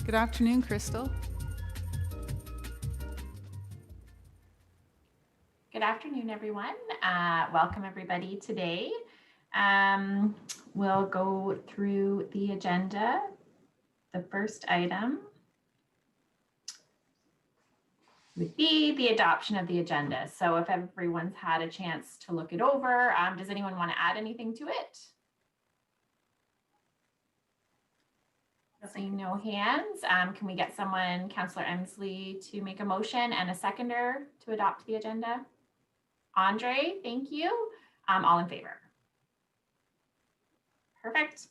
Good afternoon, Crystal. Good afternoon, everyone. Welcome everybody today. We'll go through the agenda. The first item would be the adoption of the agenda. So if everyone's had a chance to look it over, does anyone want to add anything to it? Seeing no hands, can we get someone, Councillor Emsley, to make a motion and a seconder to adopt the agenda? Andre, thank you. All in favor? Perfect.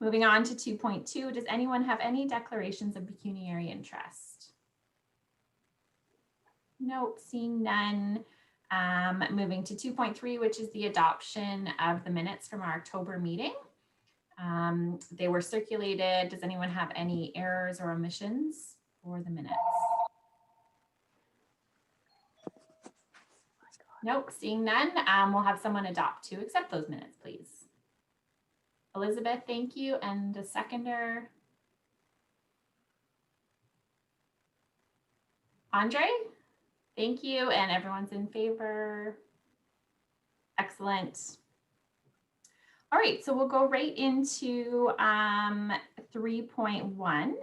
Moving on to 2.2, does anyone have any declarations of pecuniary interest? Nope, seeing none. Moving to 2.3, which is the adoption of the minutes from our October meeting. They were circulated. Does anyone have any errors or omissions for the minutes? Nope, seeing none. We'll have someone adopt to accept those minutes, please. Elizabeth, thank you. And a seconder. Andre, thank you. And everyone's in favor. Excellent. All right, so we'll go right into 3.1.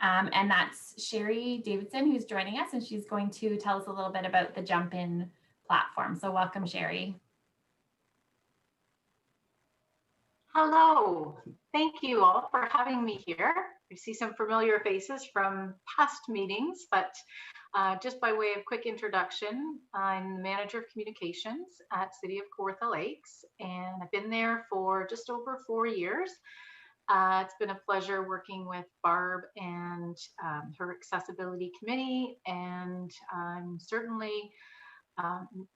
And that's Sherry Davidson, who's joining us, and she's going to tell us a little bit about the Jump In platform. So welcome, Sherry. Hello, thank you all for having me here. I see some familiar faces from past meetings, but just by way of quick introduction, I'm the manager of communications at City of Kawartha Lakes, and I've been there for just over 4 years. It's been a pleasure working with Barb and her accessibility committee, and I'm certainly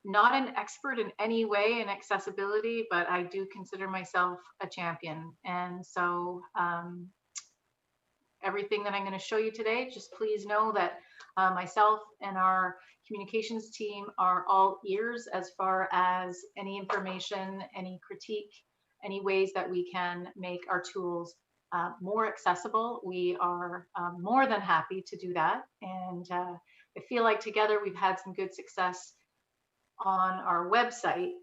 not an expert in any way in accessibility, but I do consider myself a champion. And so everything that I'm going to show you today, just please know that myself and our communications team are all ears as far as any information, any critique, any ways that we can make our tools more accessible. We are more than happy to do that. And I feel like together we've had some good success on our website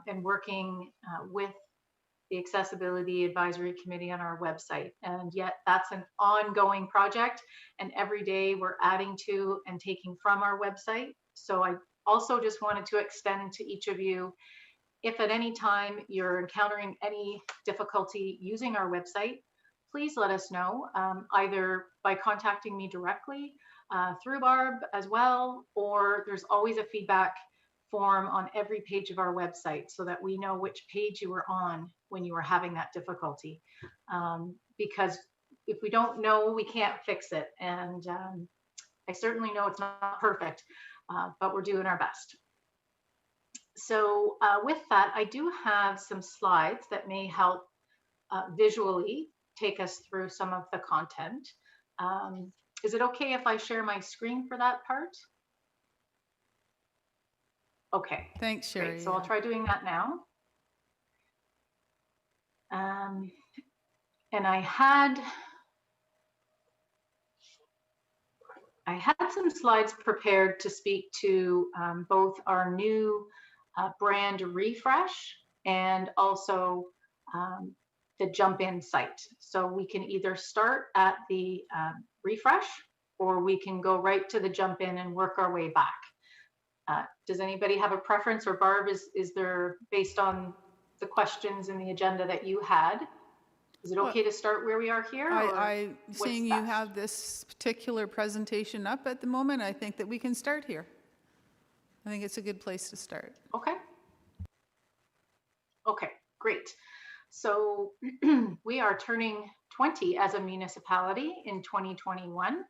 and working with the Accessibility Advisory Committee on our website. And yet that's an ongoing project, and every day we're adding to and taking from our website. So I also just wanted to extend to each of you, if at any time you're encountering any difficulty using our website, please let us know, either by contacting me directly through Barb as well, or there's always a feedback form on every page of our website so that we know which page you were on when you were having that difficulty. Because if we don't know, we can't fix it. And I certainly know it's not perfect, but we're doing our best. So with that, I do have some slides that may help visually take us through some of the content. Is it okay if I share my screen for that part? Okay. Thanks, Sherry. Great. So I'll try doing that now. And I had some slides prepared to speak to both our new brand refresh and also the Jump In site. So we can either start at the refresh, or we can go right to the Jump In and work our way back. Does anybody have a preference, or Barb, is there, based on the questions in the agenda that you had, is it okay to start where we are here? Seeing you have this particular presentation up at the moment, I think that we can start here. I think it's a good place to start. Okay. Okay, great. So we are turning 20 as a municipality in 2021.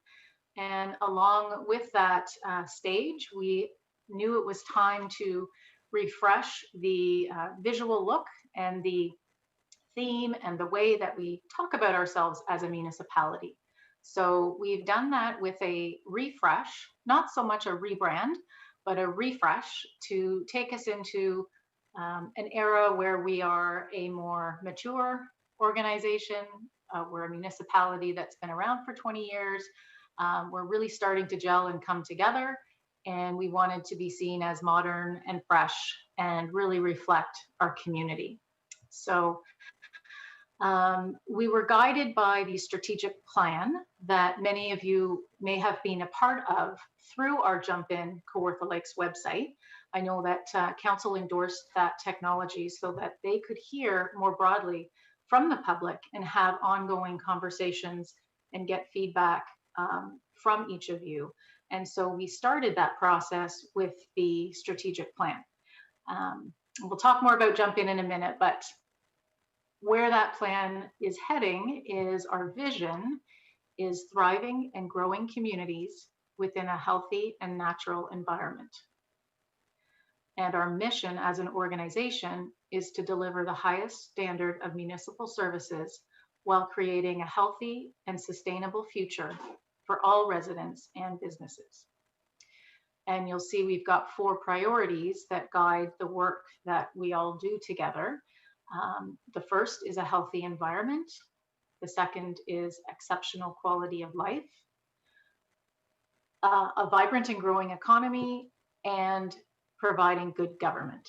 And along with that stage, we knew it was time to refresh the visual look and the theme and the way that we talk about ourselves as a municipality. So we've done that with a refresh, not so much a rebrand, but a refresh to take us into an era where we are a more mature organization, We're a municipality that's been around for 20 years. We're really starting to gel and come together, and we wanted to be seen as modern and fresh and really reflect our community. So we were guided by the strategic plan that many of you may have been a part of through our Jump In Kawartha Lakes website. I know that council endorsed that technology so that they could hear more broadly from the public and have ongoing conversations and get feedback from each of you. And so we started that process with the strategic plan. We'll talk more about Jump In a minute, but where that plan is heading is our vision is thriving and growing communities within a healthy and natural environment. And our mission as an organization is to deliver the highest standard of municipal services while creating a healthy and sustainable future for all residents and businesses. And you'll see we've got 4 priorities that guide the work that we all do together. The first is a healthy environment. The second is exceptional quality of life, a vibrant and growing economy, and providing good government.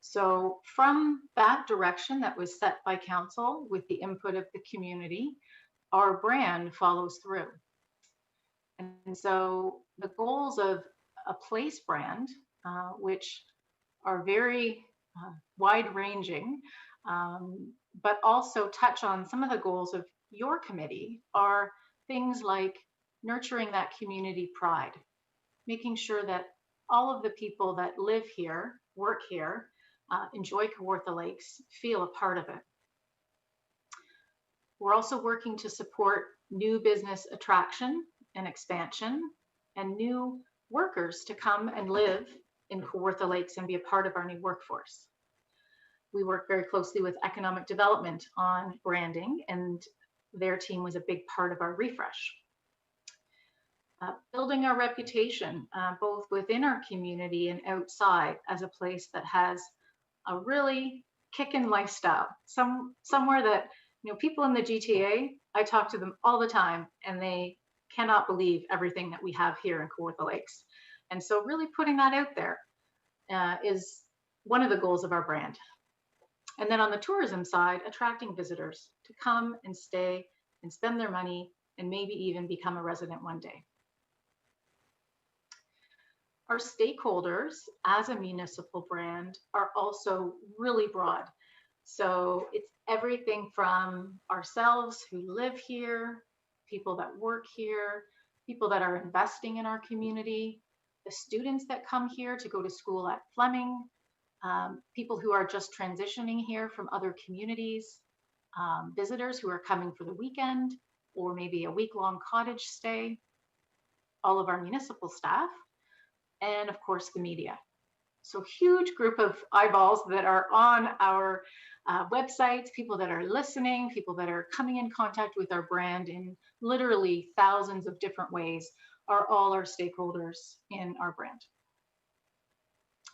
So from that direction that was set by council with the input of the community, our brand follows through. And so the goals of a place brand, which are very wide ranging, but also touch on some of the goals of your committee, are things like nurturing that community pride, making sure that all of the people that live here, work here, enjoy Kawartha Lakes, feel a part of it. We're also working to support new business attraction and expansion, and new workers to come and live in Kawartha Lakes and be a part of our new workforce. We work very closely with economic development on branding, and their team was a big part of our refresh. Building our reputation, both within our community and outside, as a place that has a really kickin' lifestyle. Somewhere that, you know, people in the GTA, I talk to them all the time, and they cannot believe everything that we have here in Kawartha Lakes. And so really putting that out there is one of the goals of our brand. And then on the tourism side, attracting visitors to come and stay and spend their money and maybe even become a resident one day. Our stakeholders as a municipal brand are also really broad. So it's everything from ourselves who live here, people that work here, people that are investing in our community, the students that come here to go to school at Fleming, people who are just transitioning here from other communities, visitors who are coming for the weekend or maybe a week-long cottage stay, all of our municipal staff, and of course the media. So huge group of eyeballs that are on our websites, people that are listening, people that are coming in contact with our brand in literally thousands of different ways, are all our stakeholders in our brand.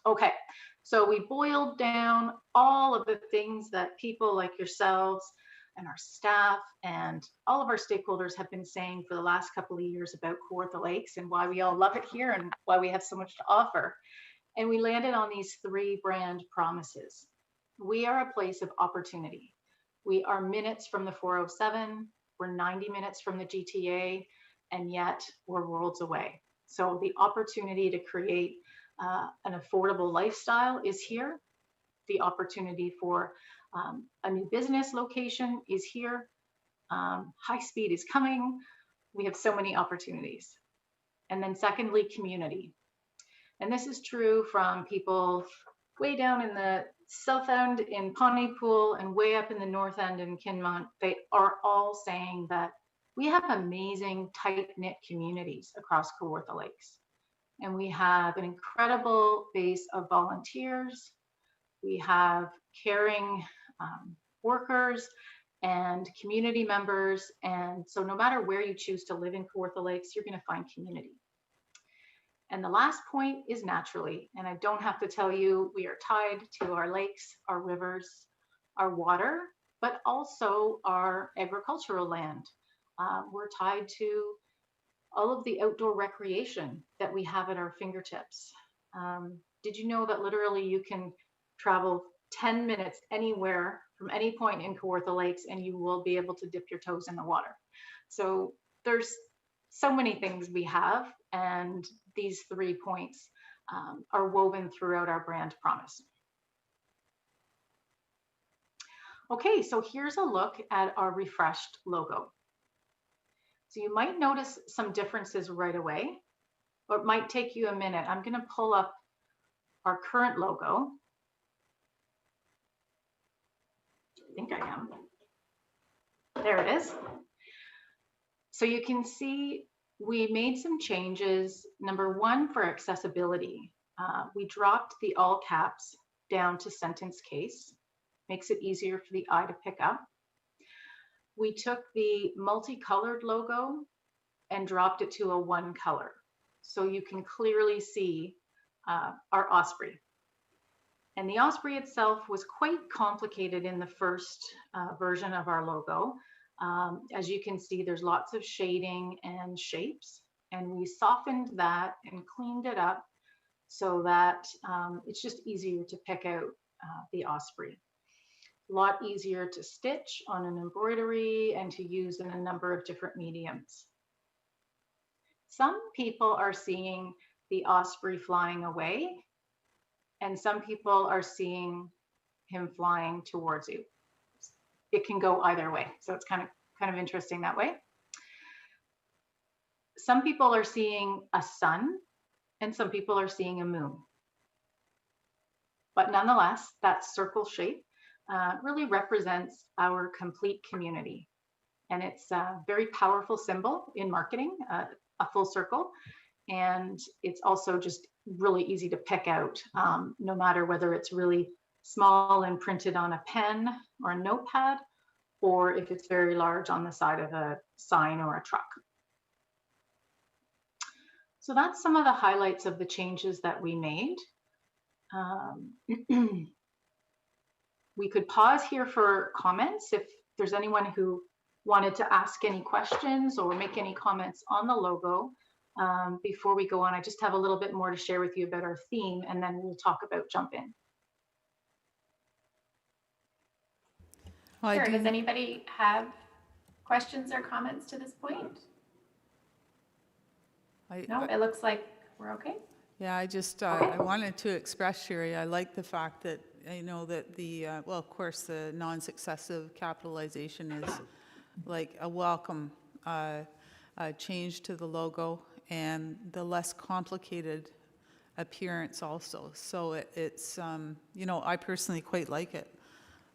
Okay, so we boiled down all of the things that people like yourselves and our staff and all of our stakeholders have been saying for the last couple of years about Kawartha Lakes and why we all love it here and why we have so much to offer. And we landed on these 3 brand promises. We are a place of opportunity. We are minutes from the 407, we're 90 minutes from the GTA, and yet we're worlds away. So the opportunity to create an affordable lifestyle is here. The opportunity for a new business location is here. High speed is coming. We have so many opportunities. And then secondly, community. And this is true from people way down in the south end in Pontypool and way up in the north end in Kinmont. They are all saying that we have amazing tight-knit communities across Kawartha Lakes. And we have an incredible base of volunteers. We have caring workers and community members. And so no matter where you choose to live in Kawartha Lakes, you're going to find community. And the last point is naturally, and I don't have to tell you, we are tied to our lakes, our rivers, our water, but also our agricultural land. We're tied to all of the outdoor recreation that we have at our fingertips. Did you know that literally you can travel 10 minutes anywhere from any point in Kawartha Lakes and you will be able to dip your toes in the water? So there's so many things we have, and these 3 points are woven throughout our brand promise. Okay, so here's a look at our refreshed logo. So you might notice some differences right away, or it might take you a minute. I'm going to pull up our current logo. I think I am. There it is. So you can see we made some changes. Number one, for accessibility, we dropped the all caps down to sentence case. Makes it easier for the eye to pick up. We took the multicolored logo and dropped it to a one color. So you can clearly see our osprey. And the osprey itself was quite complicated in the first version of our logo. As you can see, there's lots of shading and shapes, and we softened that and cleaned it up so that it's just easier to pick out the osprey. A lot easier to stitch on an embroidery and to use in a number of different mediums. Some people are seeing the osprey flying away, and some people are seeing him flying towards you. It can go either way, so it's kind of interesting that way. Some people are seeing a sun, and some people are seeing a moon. But nonetheless, that circle shape really represents our complete community. And it's a very powerful symbol in marketing, a full circle. And it's also just really easy to pick out, no matter whether it's really small and printed on a pen or a notepad, or if it's very large on the side of a sign or a truck. So that's some of the highlights of the changes that we made. We could pause here for comments if there's anyone who wanted to ask any questions or make any comments on the logo. Before we go on, I just have a little bit more to share with you about our theme, and then we'll talk about Jump In. Well, Sure. Does anybody have questions or comments to this point? No, it looks like we're okay. Yeah, I just, I wanted to express, Sherry, I like the fact that, I know that the, well, of course, the non-successive capitalization is like a welcome change to the logo, and the less complicated appearance also. So it's, you know, I personally quite like it.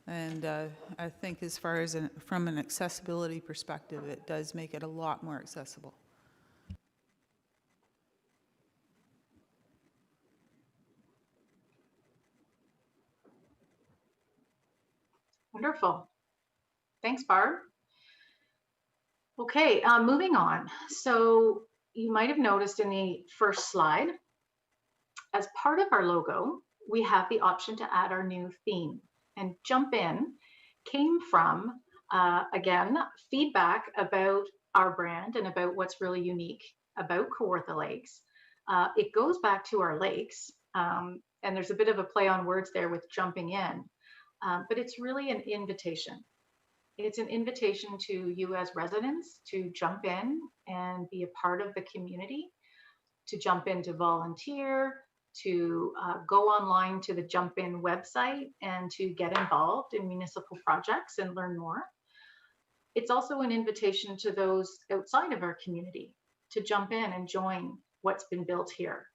And I think as far as from an accessibility perspective, it does make it a lot more accessible. Wonderful. Thanks, Barb. Okay, moving on. So you might have noticed in the first slide, as part of our logo, we have the option to add our new theme. And Jump In came from, again, feedback about our brand and about what's really unique about Kawartha Lakes. It goes back to our lakes, and there's a bit of a play on words there with jumping in. But it's really an invitation. It's an invitation to you as residents to jump in and be a part of the community, to jump in to volunteer, to go online to the Jump In website and to get involved in municipal projects and learn more. It's also an invitation to those outside of our community to jump in and join what's been built here.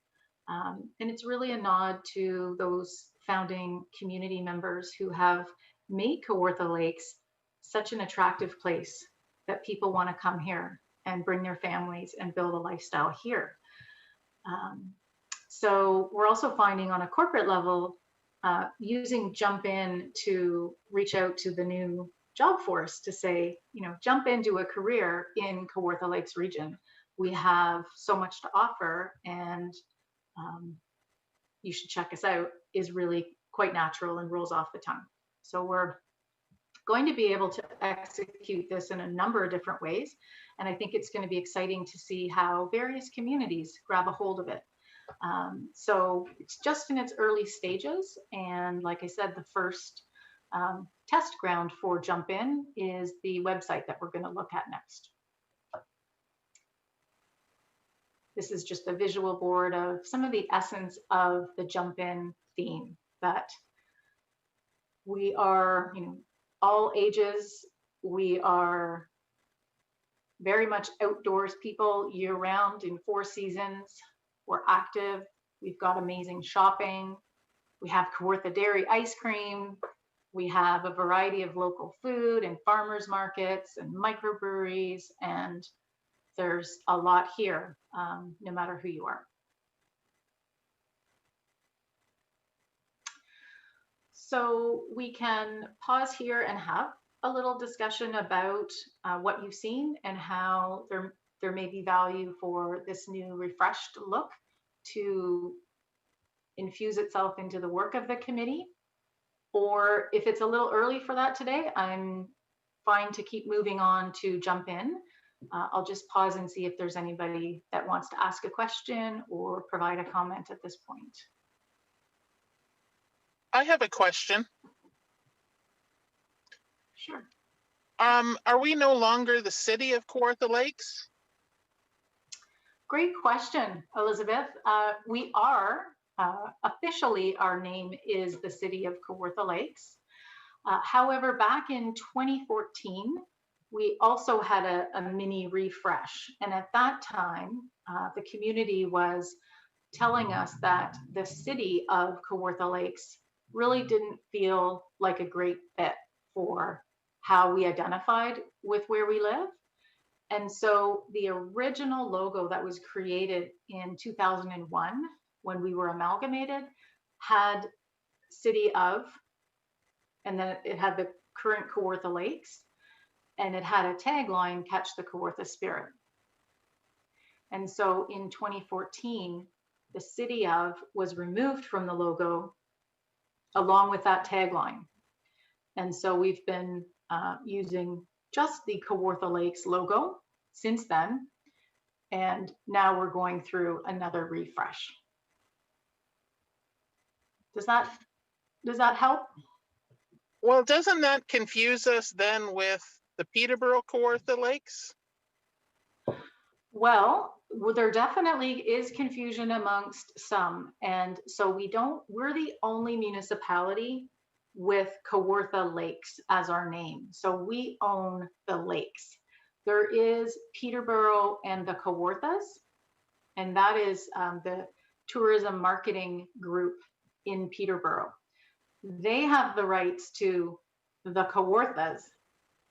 And it's really a nod to those founding community members who have made Kawartha Lakes such an attractive place that people want to come here and bring their families and build a lifestyle here. So we're also finding on a corporate level, using Jump In to reach out to the new job force to say, you know, jump into a career in Kawartha Lakes region. We have so much to offer, and you should check us out, is really quite natural and rolls off the tongue. So we're going to be able to execute this in a number of different ways. And I think it's going to be exciting to see how various communities grab a hold of it. So it's just in its early stages. And like I said, the first test ground for Jump In is the website that we're going to look at next. This is just a visual board of some of the essence of the Jump In theme, that we are, all ages. We are very much outdoors people year round in 4 seasons. We're active. We've got amazing shopping. We have Kawartha Dairy ice cream. We have a variety of local food and farmers markets and microbreweries, and there's a lot here, no matter who you are. So we can pause here and have a little discussion about what you've seen and how there may be value for this new refreshed look to infuse itself into the work of the committee. Or if it's a little early for that today, I'm fine to keep moving on to Jump In. I'll just pause and see if there's anybody that wants to ask a question or provide a comment at this point. I have a question. Sure. Are we no longer the city of Kawartha Lakes? Great question, Elizabeth. We are, officially our name is the City of Kawartha Lakes. However, back in 2014, we also had a mini refresh. And at that time, the community was telling us that the city of Kawartha Lakes really didn't feel like a great fit for how we identified with where we live. And so the original logo that was created in 2001, when we were amalgamated, had City of, and then it had the current Kawartha Lakes, and it had a tagline, Catch the Kawartha Spirit. And so in 2014, the City of was removed from the logo along with that tagline. And so we've been using just the Kawartha Lakes logo since then. And now we're going through another refresh. Does that help? Well, doesn't that confuse us then with the Peterborough Kawartha Lakes? Well, there definitely is confusion amongst some. And so we're the only municipality with Kawartha Lakes as our name. So we own the lakes. There is Peterborough and the Kawarthas, and that is the tourism marketing group in Peterborough. They have the rights to the Kawarthas.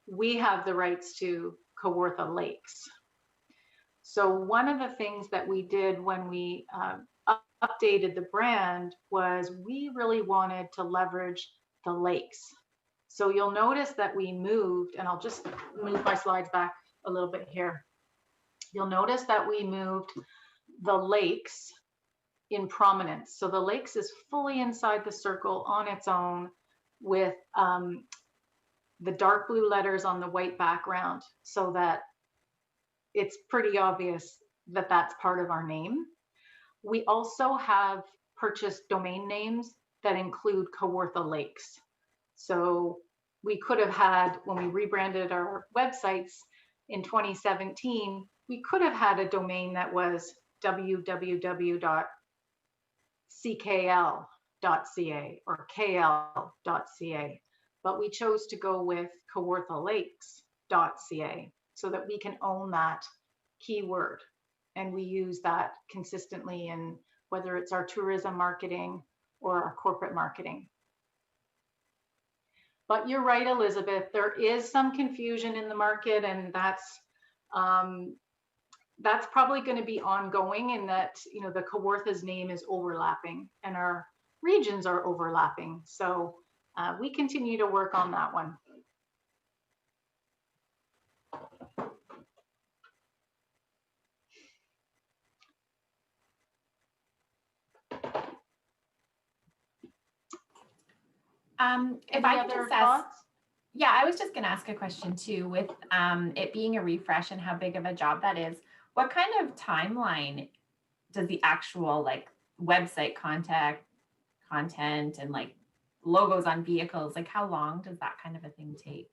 We have the rights to Kawartha Lakes. So one of the things that we did when we updated the brand was we really wanted to leverage the lakes. So you'll notice that we moved, and I'll just move my slides back a little bit here. You'll notice that we moved the lakes in prominence. So the lakes is fully inside the circle on its own with the dark blue letters on the white background, so that it's pretty obvious that that's part of our name. We also have purchased domain names that include Kawartha Lakes. So we could have had, when we rebranded our websites in 2017, we could have had a domain that was www.ckl.ca or kl.ca, but we chose to go with kawarthalakes.ca so that we can own that keyword. And we use that consistently in whether it's our tourism marketing or our corporate marketing. But you're right, Elizabeth, there is some confusion in the market, and that's probably going to be ongoing, in that, you know, the Kawartha's name is overlapping and our regions are overlapping. So we continue to work on that one. If Any I could other just ask, thoughts? Yeah, I was just going to ask a question too, with it being a refresh and how big of a job that is. What kind of timeline does the actual like website content and like logos on vehicles, like how long does that kind of a thing take?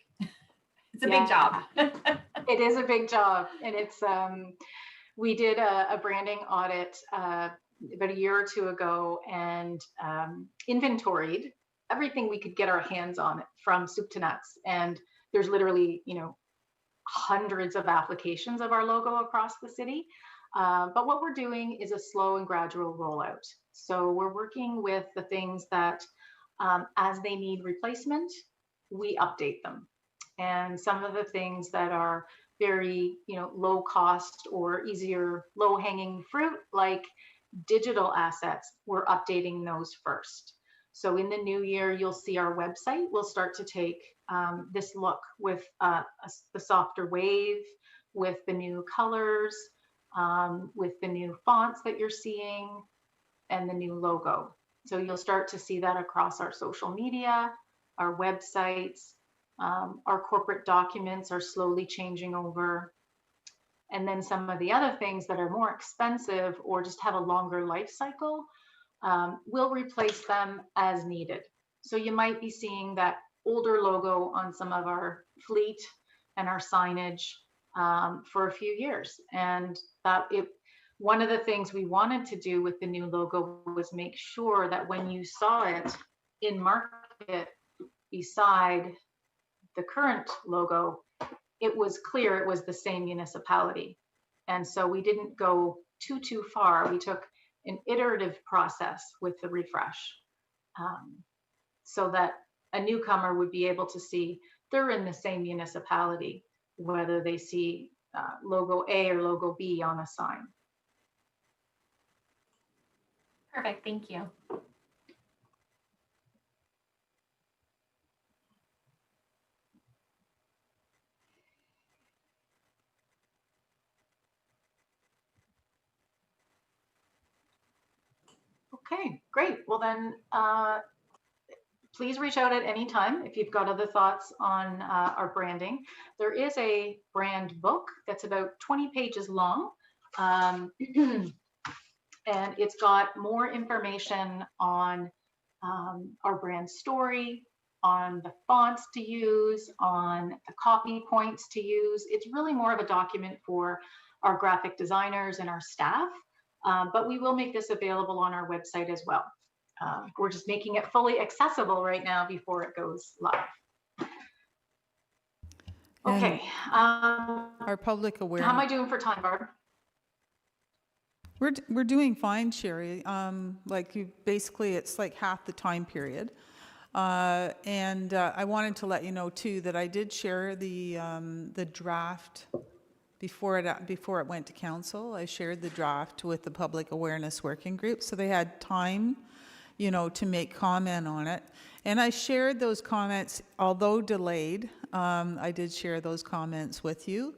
It's a big job. It is a big job, and it's we did a branding audit about a year or two ago, and inventoried everything we could get our hands on from soup to nuts. And there's literally, hundreds of applications of our logo across the city. But what we're doing is a slow and gradual rollout. So we're working with the things that, as they need replacement, we update them. And some of the things that are very, low cost or easier, low hanging fruit, like digital assets, we're updating those first. So in the new year, you'll see our website will start to take this look with the softer wave, with the new colors, with the new fonts that you're seeing, and the new logo. So you'll start to see that across our social media, our websites, our corporate documents are slowly changing over. And then some of the other things that are more expensive or just have a longer life cycle, we'll replace them as needed. So you might be seeing that older logo on some of our fleet and our signage for a few years. And one of the things we wanted to do with the new logo was make sure that when you saw it in market beside the current logo, it was clear it was the same municipality. And so we didn't go too far. We took an iterative process with the refresh, so that a newcomer would be able to see they're in the same municipality, whether they see logo A or logo B on a sign. Perfect, thank you. Okay, great. Well then, please reach out at any time if you've got other thoughts on our branding. There is a brand book that's about 20 pages long. And it's got more information on our brand story, on the fonts to use, on the copy points to use. It's really more of a document for our graphic designers and our staff, but we will make this available on our website as well. We're just making it fully accessible right now before it goes live. Okay. Our public awareness. How am I doing for time, Barb? We're doing fine, Sherry. Basically, it's like half the time period. And I wanted to let you know too that I did share the draft before it went to council. I shared the draft with the public awareness working group, so they had time, to make comment on it. And I shared those comments, although delayed. I did share those comments with you.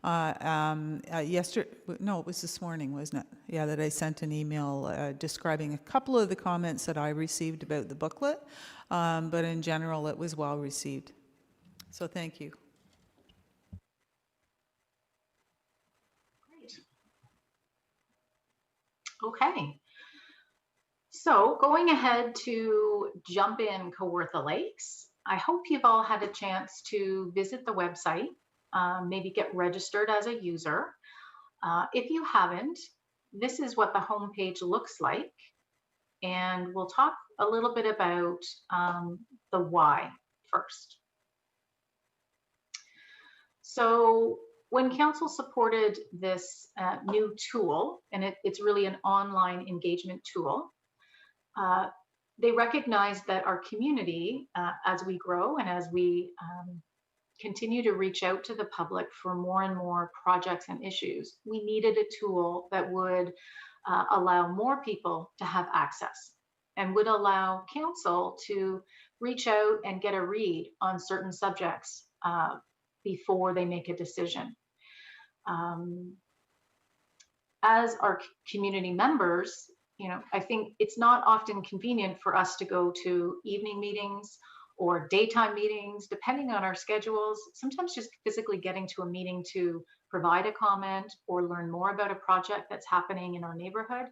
Yesterday, no, it was this morning, wasn't it? Yeah, that I sent an email describing a couple of the comments that I received about the booklet, but in general, it was well received. So thank you. Great. Okay. So going ahead to jump in Kawartha Lakes, I hope you've all had a chance to visit the website, maybe get registered as a user. If you haven't, this is what the homepage looks like. And we'll talk a little bit about the why first. So when council supported this new tool, and it's really an online engagement tool, they recognized that our community, as we grow and as we continue to reach out to the public for more and more projects and issues, we needed a tool that would allow more people to have access and would allow council to reach out and get a read on certain subjects before they make a decision. As our community members, I think it's not often convenient for us to go to evening meetings or daytime meetings, depending on our schedules. Sometimes just physically getting to a meeting to provide a comment or learn more about a project that's happening in our neighborhood,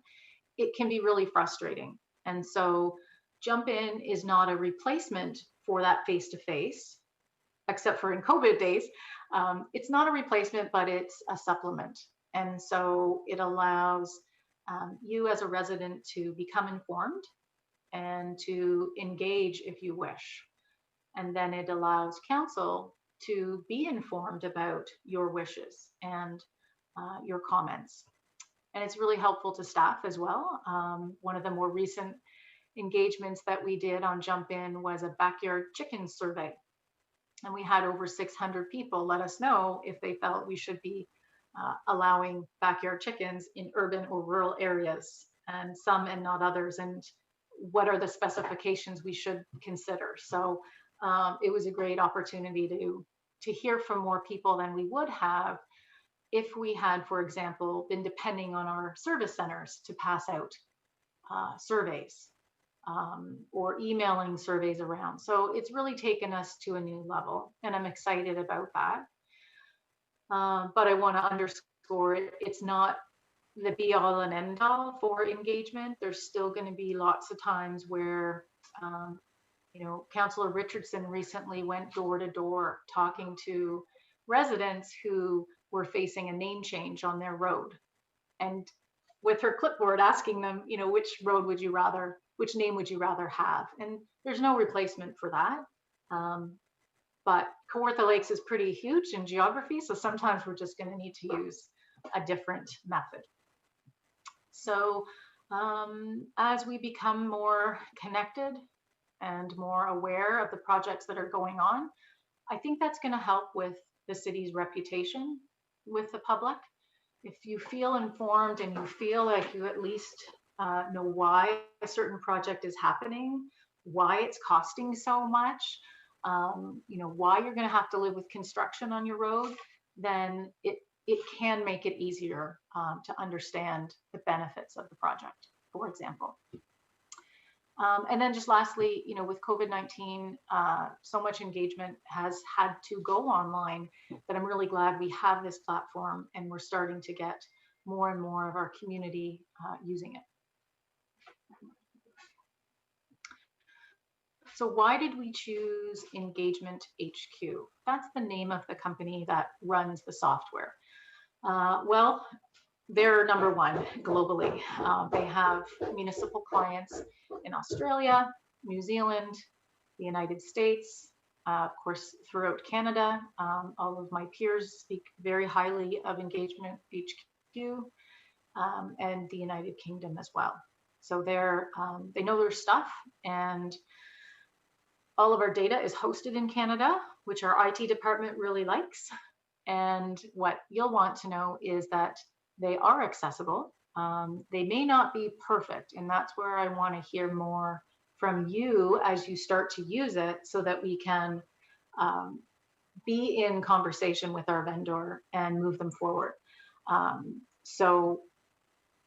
it can be really frustrating. And so Jump In is not a replacement for that face-to-face, except for in COVID days. It's not a replacement, but it's a supplement. And so it allows you as a resident to become informed and to engage if you wish. And then it allows council to be informed about your wishes and your comments. And it's really helpful to staff as well. One of the more recent engagements that we did on Jump In was a backyard chicken survey. And we had over 600 people let us know if they felt we should be allowing backyard chickens in urban or rural areas, and some and not others, and what are the specifications we should consider. So it was a great opportunity to hear from more people than we would have if we had, for example, been depending on our service centers to pass out surveys or emailing surveys around. So it's really taken us to a new level, and I'm excited about that. But I want to underscore it's not the be all and end all for engagement. There's still going to be lots of times where, Councillor Richardson recently went door to door talking to residents who were facing a name change on their road, and with her clipboard asking them, which name would you rather have? And there's no replacement for that. But Kawartha Lakes is pretty huge in geography, so sometimes we're just going to need to use a different method. So as we become more connected and more aware of the projects that are going on, I think that's going to help with the city's reputation with the public. If you feel informed and you feel like you at least know why a certain project is happening, why it's costing so much, why you're going to have to live with construction on your road, then it can make it easier to understand the benefits of the project, for example. And then just lastly, with COVID-19, so much engagement has had to go online that I'm really glad we have this platform and we're starting to get more and more of our community using it. So why did we choose Engagement HQ? That's the name of the company that runs the software. Well, they're number one globally. They have municipal clients in Australia, New Zealand, the United States, of course, throughout Canada. All of my peers speak very highly of Engagement HQ, and the United Kingdom as well. So they know their stuff, and all of our data is hosted in Canada, which our IT department really likes. And what you'll want to know is that they are accessible. They may not be perfect, and that's where I want to hear more from you as you start to use it, so that we can be in conversation with our vendor and move them forward. So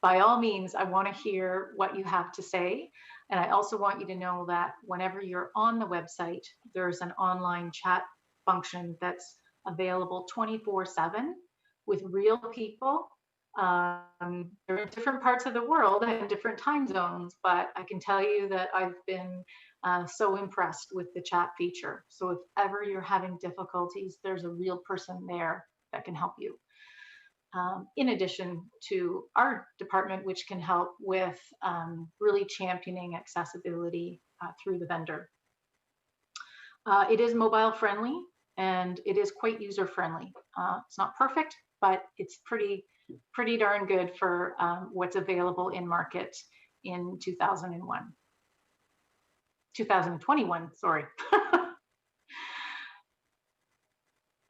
by all means, I want to hear what you have to say. And I also want you to know that whenever you're on the website, there's an online chat function that's available 24/7 with real people. They're in different parts of the world and different time zones, but I can tell you that I've been so impressed with the chat feature. So if ever you're having difficulties, there's a real person there that can help you. In addition to our department, which can help with really championing accessibility through the vendor. It is mobile friendly and it is quite user friendly. It's not perfect, but it's pretty darn good for what's available in market in 2021, sorry.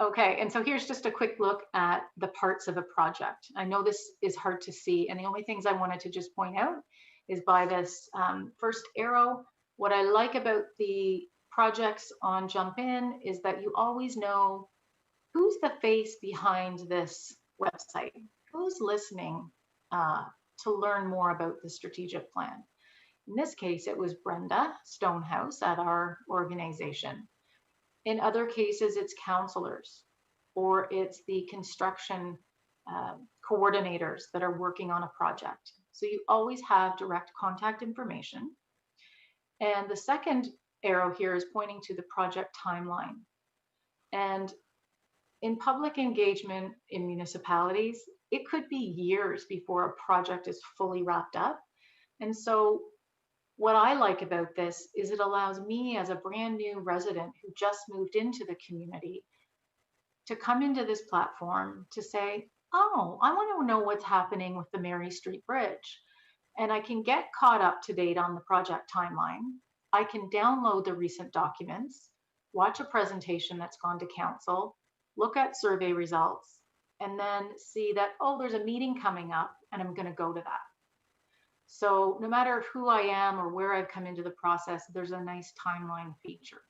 Okay, and so here's just a quick look at the parts of a project. I know this is hard to see, and the only things I wanted to just point out is by this first arrow. What I like about the projects on Jump In is that you always know who's the face behind this website, who's listening to learn more about the strategic plan. In this case, it was Brenda Stonehouse at our organization. In other cases, it's counselors, or it's the construction coordinators that are working on a project. So you always have direct contact information. And the second arrow here is pointing to the project timeline. And in public engagement in municipalities, it could be years before a project is fully wrapped up. And so what I like about this is it allows me as a brand new resident who just moved into the community to come into this platform to say, oh, I want to know what's happening with the Mary Street Bridge. And I can get caught up to date on the project timeline. I can download the recent documents, watch a presentation that's gone to council, look at survey results, and then see that, oh, there's a meeting coming up and I'm going to go to that. So no matter who I am or where I've come into the process, there's a nice timeline feature.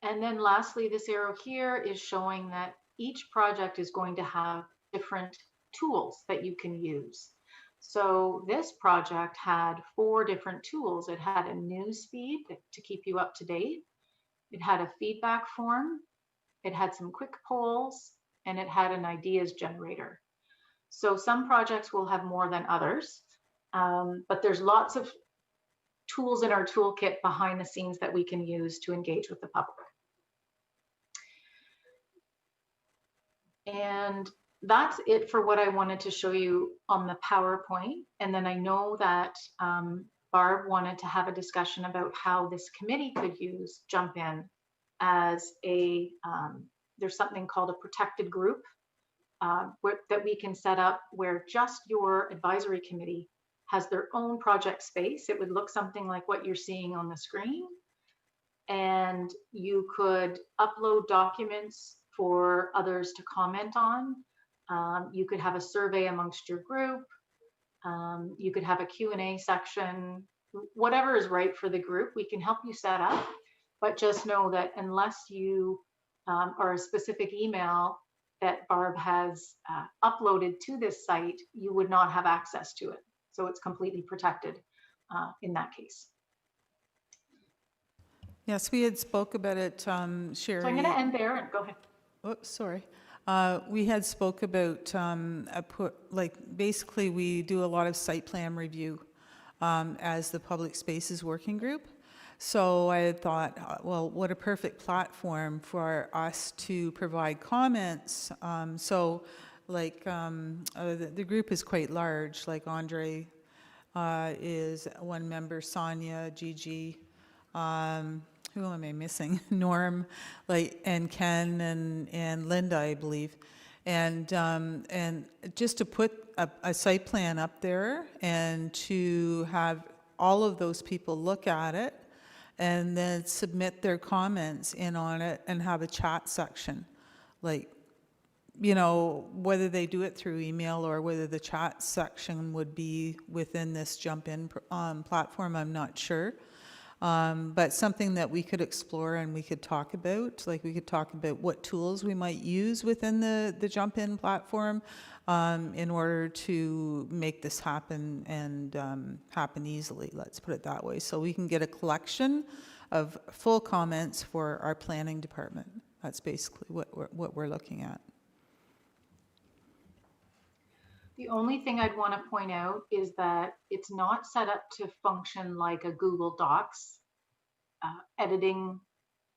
And then lastly, this arrow here is showing that each project is going to have different tools that you can use. So this project had 4 different tools. It had a news feed to keep you up to date. It had a feedback form. It had some quick polls, and it had an ideas generator. So some projects will have more than others, but there's lots of tools in our toolkit behind the scenes that we can use to engage with the public. And that's it for what I wanted to show you on the PowerPoint. And then I know that Barb wanted to have a discussion about how this committee could use Jump In as a, there's something called a protected group that we can set up where just your advisory committee has their own project space. It would look something like what you're seeing on the screen. And you could upload documents for others to comment on. You could have a survey amongst your group. You could have a Q&A section. Whatever is right for the group, we can help you set up. But just know that unless you are a specific email that Barb has uploaded to this site, you would not have access to it. So it's completely protected in that case. Yes, we had spoke about it, Sherry. So I'm going to end there and go ahead. Oops, sorry. We had spoke about basically we do a lot of site plan review as the public spaces working group. So I had thought, well, what a perfect platform for us to provide comments. The group is quite large, like Andre is one member, Sonia, Gigi, who am I missing? Norm, and Ken and Linda, I believe. And just to put a site plan up there and to have all of those people look at it and then submit their comments in on it and have a chat section. Whether they do it through email or whether the chat section would be within this Jump In platform, I'm not sure. But something that we could explore and we could talk about, we could talk about what tools we might use within the Jump In platform in order to make this happen and happen easily, let's put it that way. So we can get a collection of full comments for our planning department. That's basically what we're looking at. The only thing I'd want to point out is that it's not set up to function like a Google Docs editing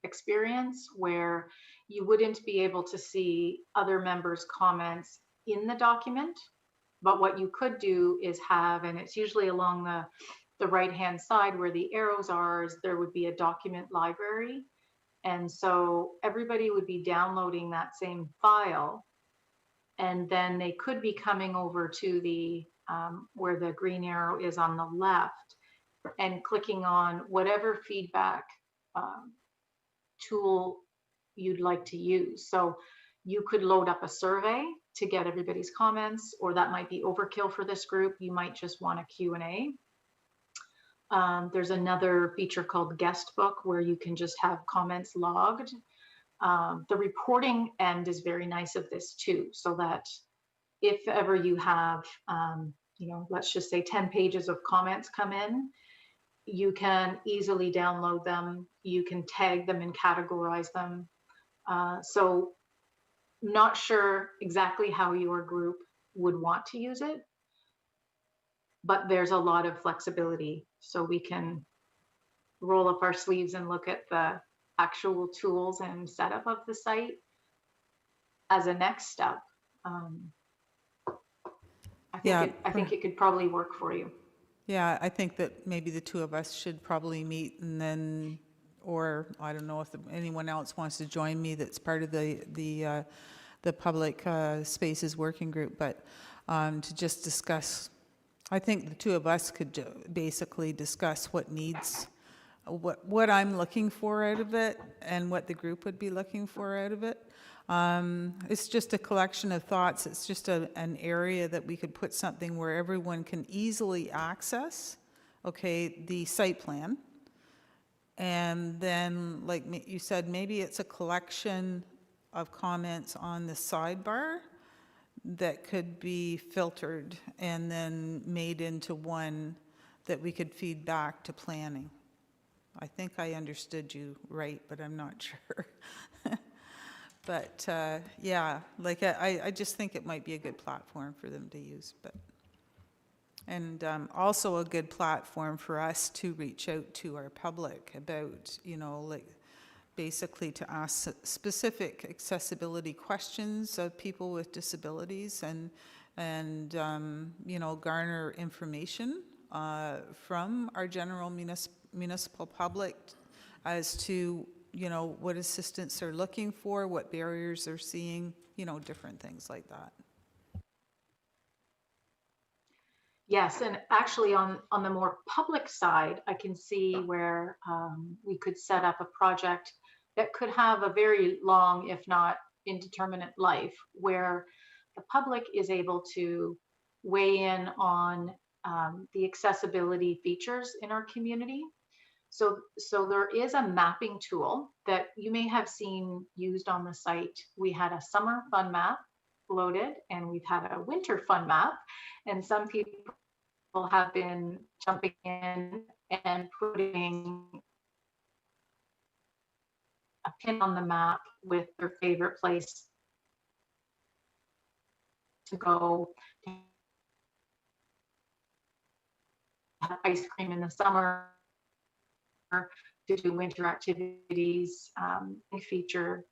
experience where you wouldn't be able to see other members' comments in the document. But what you could do is have, and it's usually along the right-hand side where the arrows are, is there would be a document library. And so everybody would be downloading that same file. And then they could be coming over to the where the green arrow is on the left and clicking on whatever feedback tool you'd like to use. So you could load up a survey to get everybody's comments, or that might be overkill for this group. You might just want a Q&A. There's another feature called Guest Book where you can just have comments logged. The reporting end is very nice of this too, so that if ever you have let's just say 10 pages of comments come in, you can easily download them. You can tag them and categorize them. So not sure exactly how your group would want to use it, but there's a lot of flexibility. So we can roll up our sleeves and look at the actual tools and setup of the site as a next step. I think it could probably work for you. Yeah, I think that maybe the two of us should probably meet and then, or I don't know if anyone else wants to join me that's part of the public spaces working group, but to just discuss, I think the two of us could basically discuss what needs, what I'm looking for out of it and what the group would be looking for out of it. It's just a collection of thoughts. It's just an area that we could put something where everyone can easily access, okay, the site plan. And then, like you said, maybe it's a collection of comments on the sidebar that could be filtered and then made into one that we could feed back to planning. I think I understood you right, but I'm not sure. But yeah, like I just think it might be a good platform for them to use, but and also a good platform for us to reach out to our public about, like basically to ask specific accessibility questions of people with disabilities and garner information from our general municipal public as to what assistance they're looking for, what barriers they're seeing, different things like that. Yes, and actually on the more public side, I can see where we could set up a project that could have a very long, if not indeterminate life, where the public is able to weigh in on the accessibility features in our community. So there is a mapping tool that you may have seen used on the site. We had a summer fun map loaded and we've had a winter fun map, and some people have been jumping in and putting a pin on the map with their favorite place to go have ice cream in the summer, to do winter activities, a feature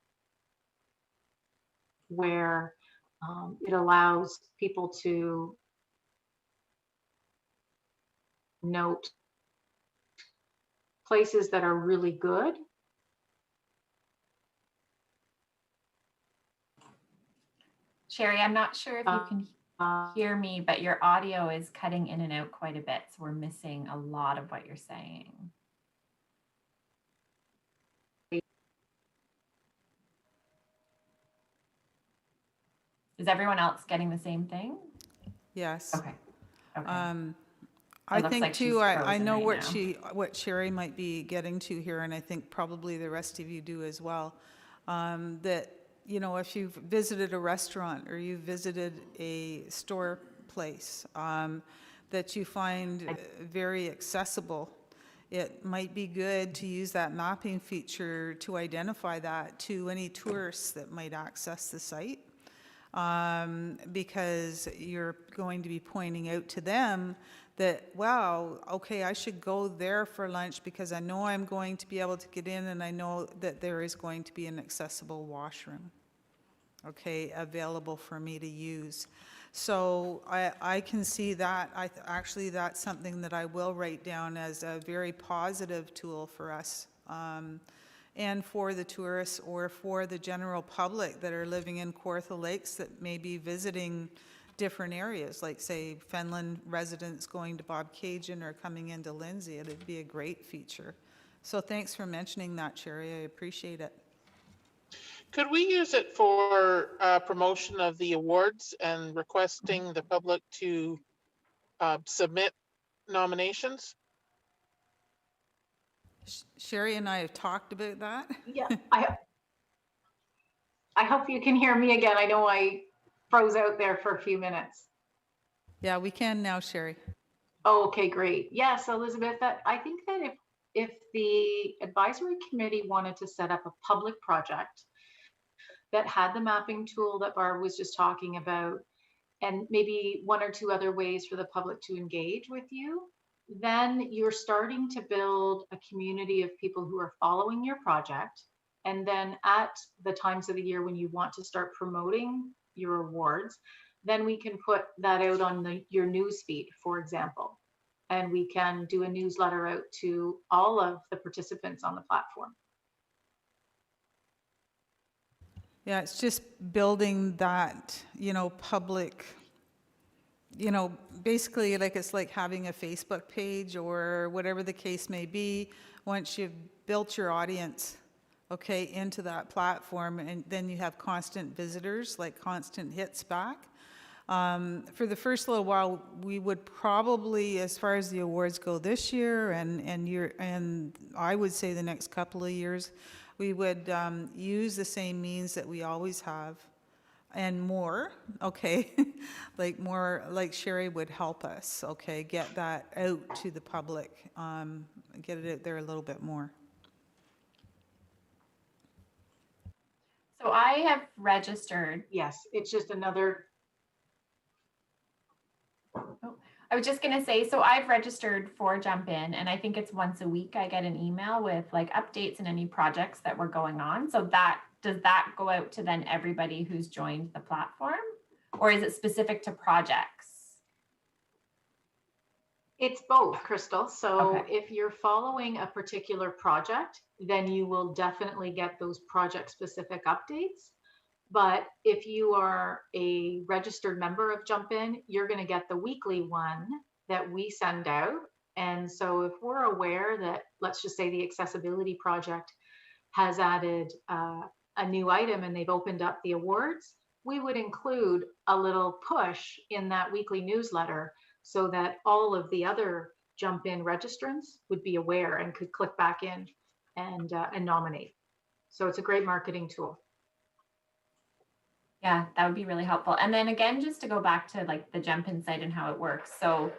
where it allows people to note places that are really good. Sherry, I'm not sure if you can hear me, but your audio is cutting in and out quite a bit, so we're missing a lot of what you're saying. Is everyone else getting the same thing? Yes. Okay. Okay. I think like too, she's I know frozen what Sherry might be getting to here, and I think probably the rest of you do as well, that, if you've visited a restaurant or you've visited a store place that you find very accessible, it might be good to use that mapping feature to identify that to any tourists that might access the site. Because you're going to be pointing out to them that, wow, okay, I should go there for lunch because I know I'm going to be able to get in and I know that there is going to be an accessible washroom, okay, available for me to use. So I can see that. Actually, that's something that I will write down as a very positive tool for us. And for the tourists or for the general public that are living in Kawartha Lakes that may be visiting different areas, like say Fenland residents going to Bob Cajun or coming into Lindsay, it'd be a great feature. So thanks for mentioning that, Sherry, I appreciate it. Could we use it for promotion of the awards and requesting the public to submit nominations? Sherry and I have talked about that. Yeah, I hope you can hear me again. I know I froze out there for a few minutes. Yeah, we can now, Sherry. Okay, great. Yes, Elizabeth, I think that if the advisory committee wanted to set up a public project that had the mapping tool that Barb was just talking about, and maybe one or two other ways for the public to engage with you, then you're starting to build a community of people who are following your project. And then at the times of the year when you want to start promoting your awards, then we can put that out on your news feed, for example. And we can do a newsletter out to all of the participants on the platform. Yeah, it's just building that, public, basically like it's like having a Facebook page or whatever the case may be. Once you've built your audience, okay, into that platform, and then you have constant visitors, like constant hits back. For the first little while, we would probably, as far as the awards go this year, and I would say the next couple of years, we would use the same means that we always have, and more. Okay, like Sherry would help us. Okay, get that out to the public, get it out there a little bit more. So I have registered. Yes, it's just another. I was just going to say, so I've registered for Jump In, and I think it's once a week I get an email with like updates and any projects that were going on. So does that go out to then everybody who's joined the platform, or is it specific to projects? It's both, Crystal. So Okay. if you're following a particular project, then you will definitely get those project specific updates. But if you are a registered member of Jump In, you're going to get the weekly one that we send out. And so if we're aware that, let's just say the accessibility project has added a new item and they've opened up the awards, we would include a little push in that weekly newsletter so that all of the other Jump In registrants would be aware and could click back in and nominate. So it's a great marketing tool. Yeah, that would be really helpful. And then again, just to go back to like the Jump In site and how it works. So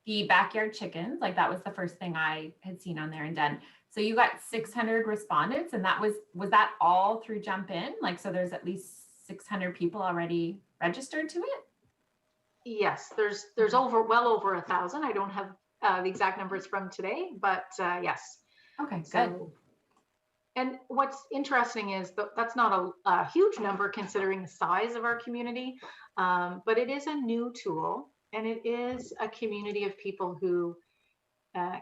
the backyard chickens, like that was the first thing I had seen on there and done. So you got 600 respondents, and was that all through Jump In? Like, so there's at least 600 people already registered to it? Yes, there's well over 1,000. I don't have the exact numbers from today, but yes. Okay, good. So, and what's interesting is that's not a huge number considering the size of our community, but it is a new tool, and it is a community of people who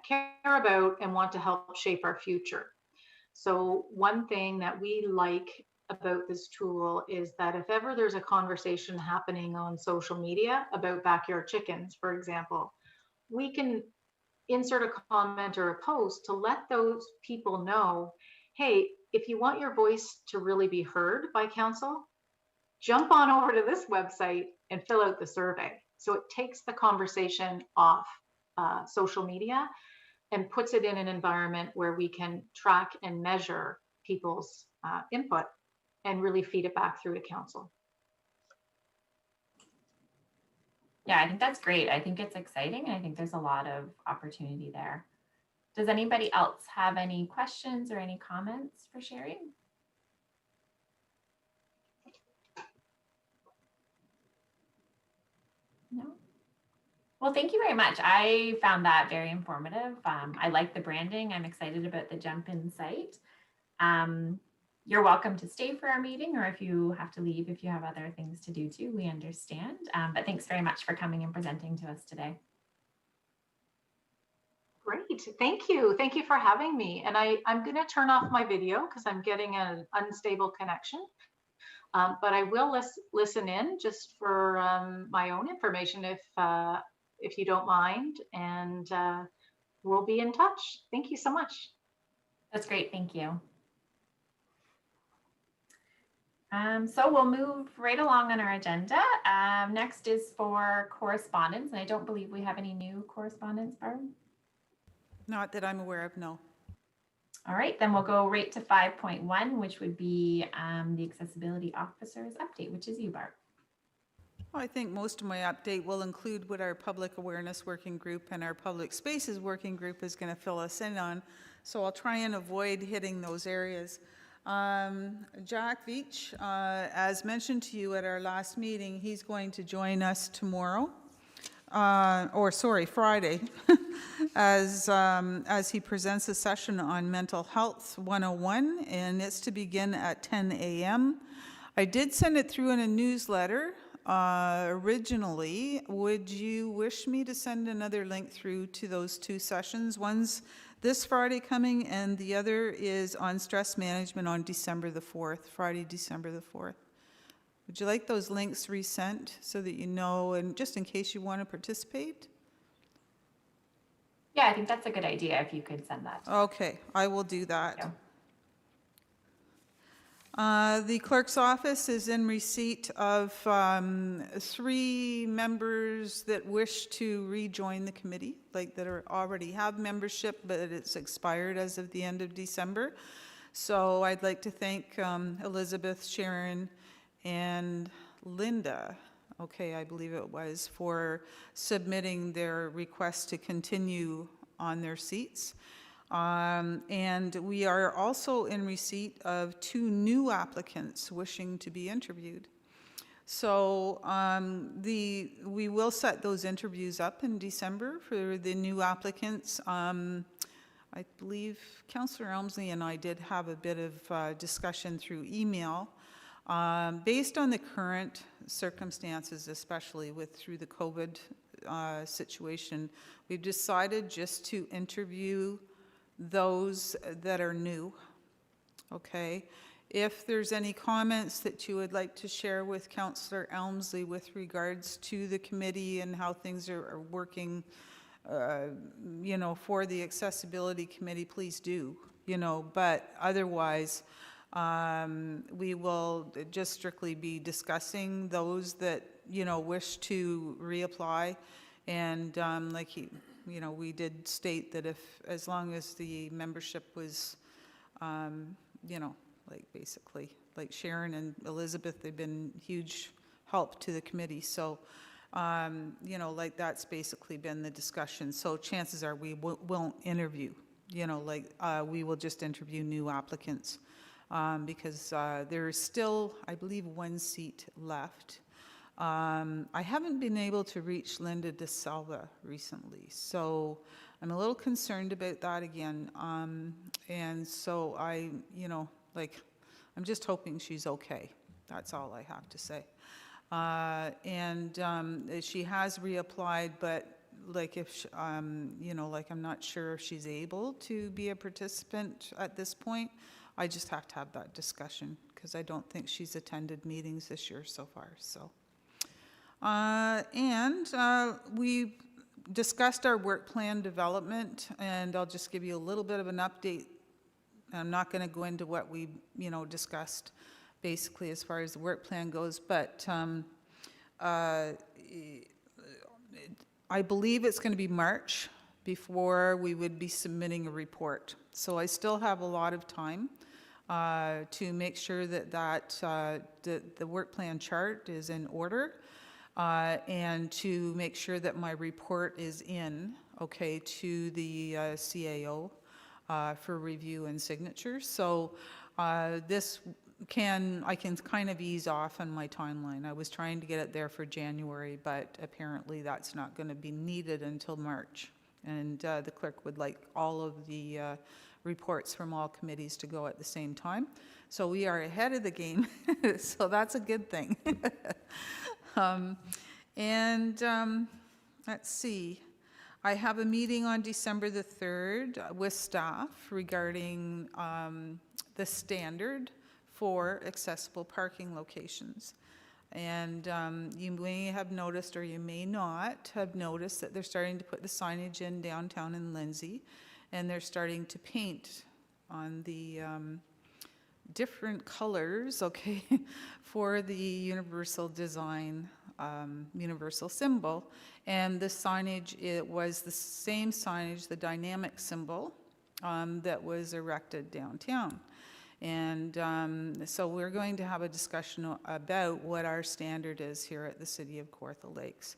care about and want to help shape our future. So one thing that we like about this tool is that if ever there's a conversation happening on social media about backyard chickens, for example, we can insert a comment or a post to let those people know, hey, if you want your voice to really be heard by council, jump on over to this website and fill out the survey. So it takes the conversation off social media and puts it in an environment where we can track and measure people's input and really feed it back through to council. Yeah, I think that's great. I think it's exciting, and I think there's a lot of opportunity there. Does anybody else have any questions or any comments for Sherry? No? Well, thank you very much. I found that very informative. I like the branding. I'm excited about the Jump In site. You're welcome to stay for our meeting, or if you have to leave, if you have other things to do too, we understand. But thanks very much for coming and presenting to us today. Great, thank you. Thank you for having me. And I'm going to turn off my video because I'm getting an unstable connection. But I will listen in just for my own information if you don't mind, and we'll be in touch. Thank you so much. That's great, thank you. So we'll move right along on our agenda. Next is for correspondence, and I don't believe we have any new correspondence, Barb. Not that I'm aware of, no. All right, then we'll go right to 5.1, which would be the accessibility officer's update, which is you, Barb. I think most of my update will include what our Public Awareness Working Group and our Public Spaces Working Group is going to fill us in on. So I'll try and avoid hitting those areas. Jack Veach, as mentioned to you at our last meeting, he's going to join us tomorrow, Friday, as he presents a session on Mental Health 101, and it's to begin at 10 a.m. I did send it through in a newsletter originally. Would you wish me to send another link through to those two sessions? One's this Friday coming, and the other is on stress management on December the 4th, Friday, December the 4th. Would you like those links resent so that you know, and just in case you want to participate? Yeah, I think that's a good idea if you could send that. Okay, I will do that. Yeah. The clerk's office is in receipt of 3 members that wish to rejoin the committee, like that already have membership, but it's expired as of the end of December. So I'd like to thank Elizabeth, Sharon, and Linda, I believe it was, for submitting their request to continue on their seats. And we are also in receipt of 2 new applicants wishing to be interviewed. So we will set those interviews up in December for the new applicants. I believe Councillor Elmsley and I did have a bit of discussion through email. Based on the current circumstances, especially through the COVID situation, we've decided just to interview those that are new. Okay. If there's any comments that you would like to share with Councillor Elmsley with regards to the committee and how things are working, for the accessibility committee, please do, but otherwise, we will just strictly be discussing those that, wish to reapply. And we did state that as long as the membership was, basically, like Sharon and Elizabeth, they've been huge help to the committee. So, that's basically been the discussion. So chances are we won't interview, we will just interview new applicants because there is still, I believe, 1 seat left. I haven't been able to reach Linda De Silva recently, so I'm a little concerned about that again. And so I'm just hoping she's okay. That's all I have to say. She has reapplied, but I'm not sure if she's able to be a participant at this point. I just have to have that discussion because I don't think she's attended meetings this year so far. So. We discussed our work plan development, and I'll just give you a little bit of an update. I'm not going to go into what we, discussed basically as far as the work plan goes, but I believe it's going to be March before we would be submitting a report. So I still have a lot of time to make sure that the work plan chart is in order. And to make sure that my report is in, to the CAO for review and signature. So I can kind of ease off on my timeline. I was trying to get it there for January, but apparently that's not going to be needed until March. And the clerk would like all of the reports from all committees to go at the same time. So we are ahead of the game, so that's a good thing. Let's see. I have a meeting on December the 3rd with staff regarding the standard for accessible parking locations. And you may have noticed, or you may not have noticed, that they're starting to put the signage in downtown in Lindsay, and they're starting to paint on the different colors, for the universal design, universal symbol. And the signage, it was the same signage, the dynamic symbol, that was erected downtown. And so we're going to have a discussion about what our standard is here at the City of Kawartha Lakes.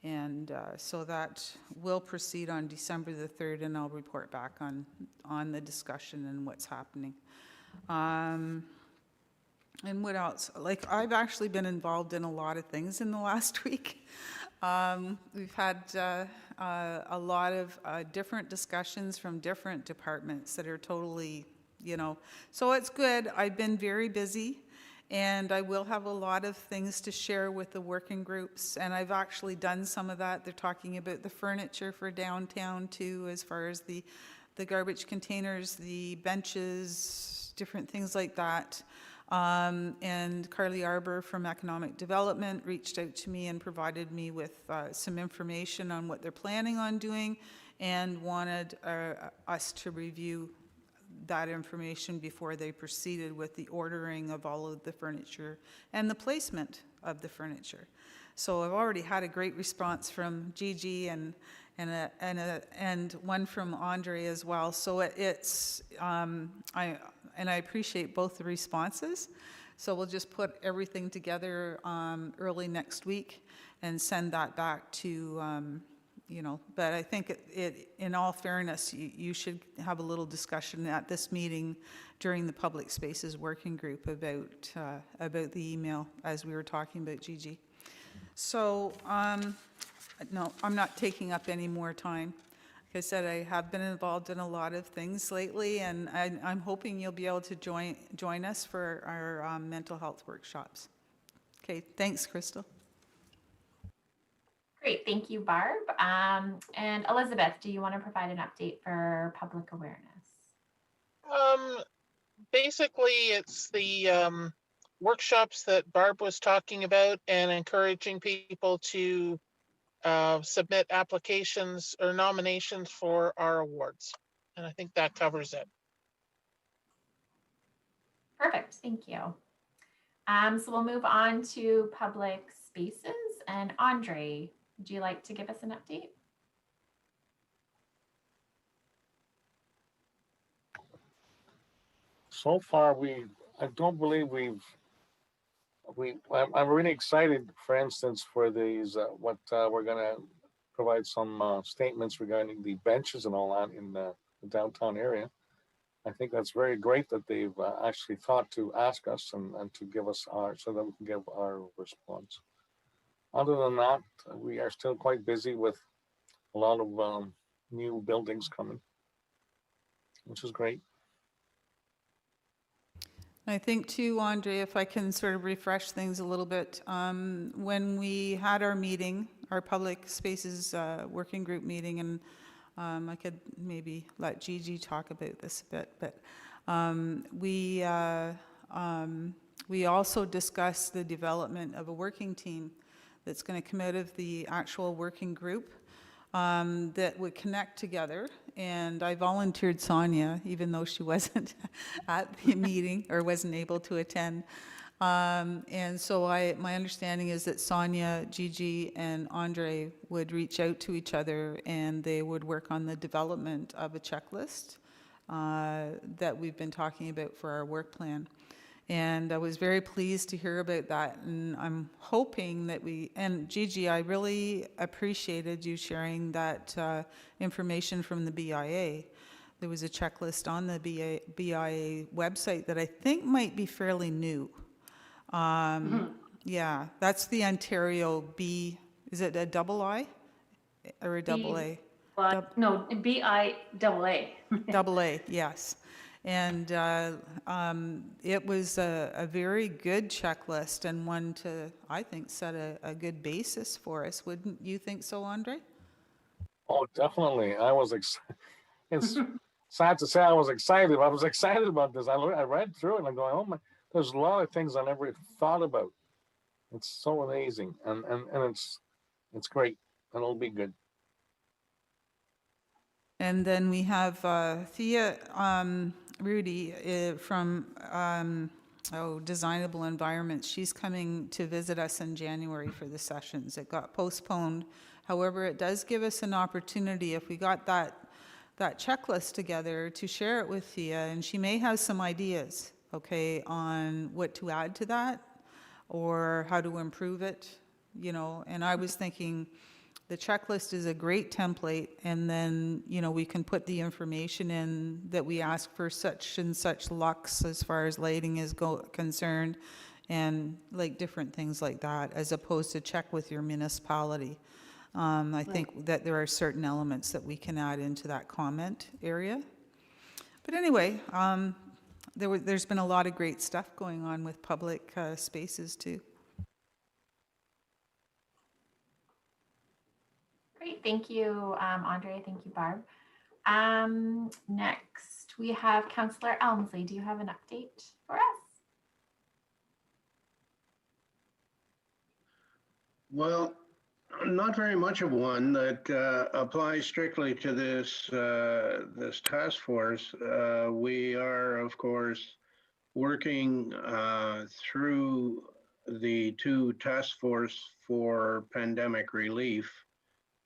And so that will proceed on December the 3rd, and I'll report back on the discussion and what's happening. And what else? Like, I've actually been involved in a lot of things in the last week. We've had a lot of different discussions from different departments that are totally, so it's good. I've been very busy, and I will have a lot of things to share with the working groups, and I've actually done some of that. They're talking about the furniture for downtown too, as far as the garbage containers, the benches, different things like that. And Carly Arbor from Economic Development reached out to me and provided me with some information on what they're planning on doing, and wanted us to review that information before they proceeded with the ordering of all of the furniture and the placement of the furniture. So I've already had a great response from Gigi and one from Andre as well. So I appreciate both the responses. So we'll just put everything together early next week and send that back to, but I think in all fairness, you should have a little discussion at this meeting during the Public Spaces Working Group about the email, as we were talking about, Gigi. So, no, I'm not taking up any more time. Like I said, I have been involved in a lot of things lately, and I'm hoping you'll be able to join us for our mental health workshops. Okay, thanks, Crystal. Great, thank you, Barb. And Elizabeth, do you want to provide an update for public awareness? Basically, it's the workshops that Barb was talking about, and encouraging people to submit applications or nominations for our awards. And I think that covers it. Perfect, thank you. So we'll move on to public spaces. And Andre, would you like to give us an update? So far, I don't believe I'm really excited, for instance, for these, we're gonna provide some statements regarding the benches and all that in the downtown area. I think that's very great that they've actually thought to ask us and to give us so that we can give our response. Other than that, we are still quite busy with a lot of new buildings coming, which is great. I think too, Andre, if I can sort of refresh things a little bit, when we had our meeting, our public spaces working group meeting, and I could maybe let Gigi talk about this a bit, but we also discussed the development of a working team that's going to come out of the actual working group that would connect together. And I volunteered Sonia, even though she wasn't at the meeting or wasn't able to attend. And so my understanding is that Sonia, Gigi, and Andre would reach out to each other, and they would work on the development of a checklist that we've been talking about for our work plan. And I was very pleased to hear about that, and I'm hoping that and Gigi, I really appreciated you sharing that information from the BIA. There was a checklist on the BIA website that I think might be fairly new. Yeah, that's the Ontario is it a double I or a double A? No, BIAA. Double A, yes. And it was a very good checklist, and one to, I think, set a good basis for us. Wouldn't you think so, Andre? Oh, definitely. I was it's sad to say I was excited. I was excited about this. I read through it and I'm going, oh my, there's a lot of things I never thought about. It's so amazing. And it's great. And it'll be good. And then we have Thea Rudy from Designable Environments. She's coming to visit us in January for the sessions. It got postponed. However, it does give us an opportunity, if we got that checklist together, to share it with Thea, and she may have some ideas okay, on what to add to that or how to improve it, you know, and I was thinking the checklist is a great template, and then, you know, we can put the information in that we ask for such and such lux as far as lighting is concerned, and like different things like that, as opposed to check with your municipality. I think that there are certain elements that we can add into that comment area. But anyway, there's been a lot of great stuff going on with public spaces too. Great, thank you, Andre. Thank you, Barb. Next, we have Councillor Elmsley. Do you have an update for us? Well, not very much of one that applies strictly to this task force. We are, of course, working through the two task force for pandemic relief.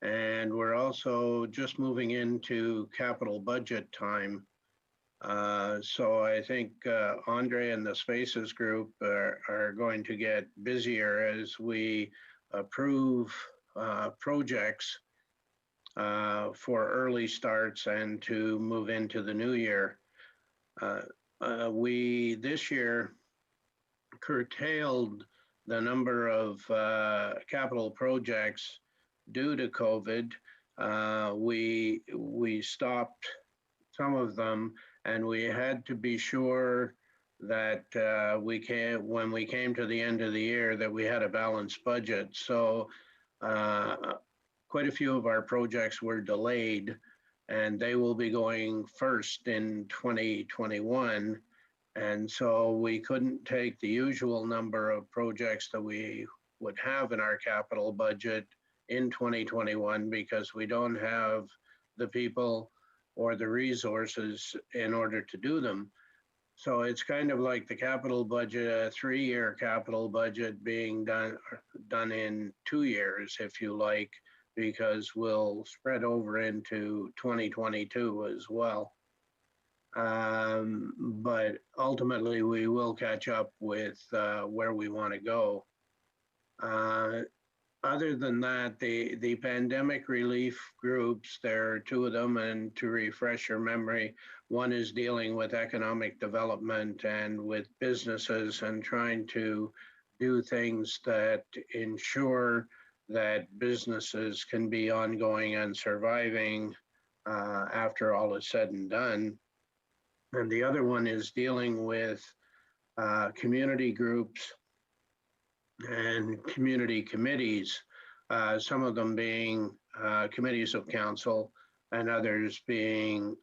And we're also just moving into capital budget time. So I think Andre and the Spaces group are going to get busier as we approve projects for early starts and to move into the new year. We this year curtailed the number of capital projects due to COVID. We stopped some of them, and we had to be sure that when we came to the end of the year, that we had a balanced budget. So quite a few of our projects were delayed, and they will be going first in 2021. And so we couldn't take the usual number of projects that we would have in our capital budget in 2021 because we don't have the people or the resources in order to do them. So it's kind of like the capital budget, a 3-year capital budget being done in 2 years, if you like, because we'll spread over into 2022 as well. But ultimately we will catch up with where we want to go. Other than that, the pandemic relief groups, there are 2 of them, and to refresh your memory, one is dealing with economic development and with businesses and trying to do things that ensure that businesses can be ongoing and surviving after all is said and done. And the other one is dealing with community groups and community committees, some of them being committees of council and others being